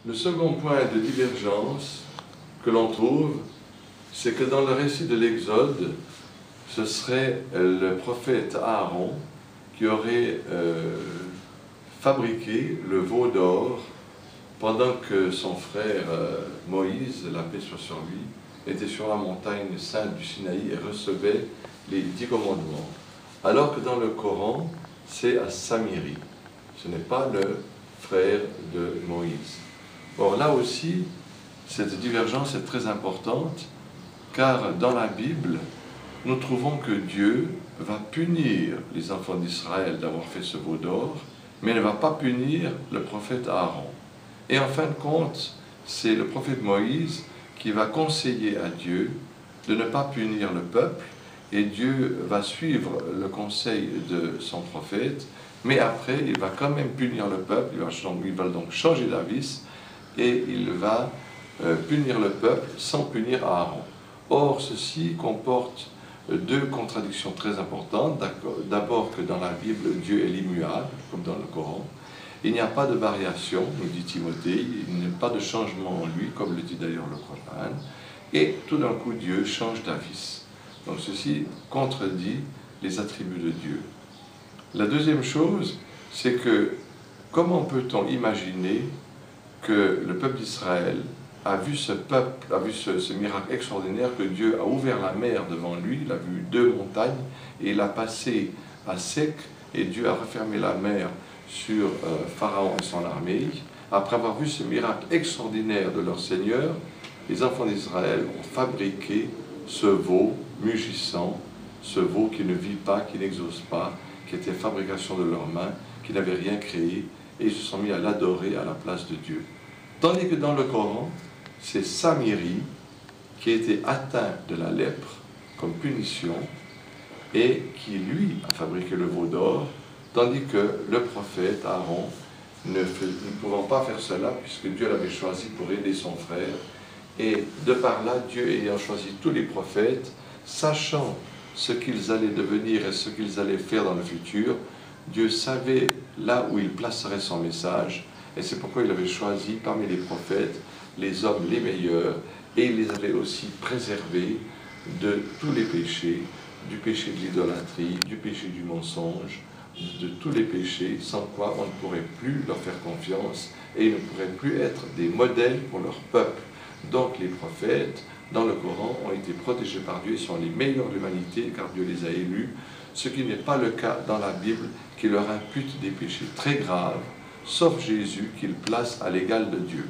Le second point de divergence que l'on trouve, c'est que dans le récit de l'Exode, ce serait le prophète Aaron qui aurait fabriqué le veau d'or pendant que son frère Moïse, la paix soit sur lui, était sur la montagne sainte du Sinaï et recevait les 10 commandements. Alors que dans le Coran, c'est à Samiri. Ce n'est pas le frère de Moïse. Or là aussi, cette divergence est très importante, car dans la Bible, nous trouvons que Dieu va punir les enfants d'Israël d'avoir fait ce veau d'or, mais ne va pas punir le prophète Aaron. Et en fin de compte, c'est le prophète Moïse qui va conseiller à Dieu de ne pas punir le peuple, et Dieu va suivre le conseil de son prophète, mais après, il va quand même punir le peuple, il va donc changer d'avis, et il va punir le peuple sans punir Aaron. Or, ceci comporte deux contradictions très importantes. D'abord que dans la Bible, Dieu est immuable, comme dans le Coran. Il n'y a pas de variation, nous dit Timothée, il n'y a pas de changement en lui, comme le dit d'ailleurs le Coran. Et tout d'un coup, Dieu change d'avis. Donc ceci contredit les attributs de Dieu. La deuxième chose, c'est que comment peut-on imaginer que le peuple d'Israël a vu ce miracle extraordinaire, que Dieu a ouvert la mer devant lui, il a vu 2 montagnes, et il a passé à sec, et Dieu a refermé la mer sur Pharaon et son armée. Après avoir vu ce miracle extraordinaire de leur Seigneur, les enfants d'Israël ont fabriqué ce veau mugissant, ce veau qui ne vit pas, qui n'exauce pas, qui était fabrication de leurs mains, qui n'avait rien créé, et ils se sont mis à l'adorer à la place de Dieu. Tandis que dans le Coran, c'est Samiri qui a été atteint de la lèpre comme punition et qui, lui, a fabriqué le veau d'or, tandis que le prophète Aaron, ne pouvant pas faire cela, puisque Dieu l'avait choisi pour aider son frère, et de par là, Dieu ayant choisi tous les prophètes, sachant ce qu'ils allaient devenir et ce qu'ils allaient faire dans le futur, Dieu savait là où il placerait son message, et c'est pourquoi il avait choisi parmi les prophètes les hommes les meilleurs, et il les avait aussi préservés de tous les péchés, du péché de l'idolâtrie, du péché du mensonge, de tous les péchés, sans quoi on ne pourrait plus leur faire confiance, et ils ne pourraient plus être des modèles pour leur peuple. Donc les prophètes, dans le Coran, ont été protégés par Dieu et sont les meilleurs de l'humanité, car Dieu les a élus, ce qui n'est pas le cas dans la Bible, qui leur impute des péchés très graves, sauf Jésus, qu'il place à l'égal de Dieu.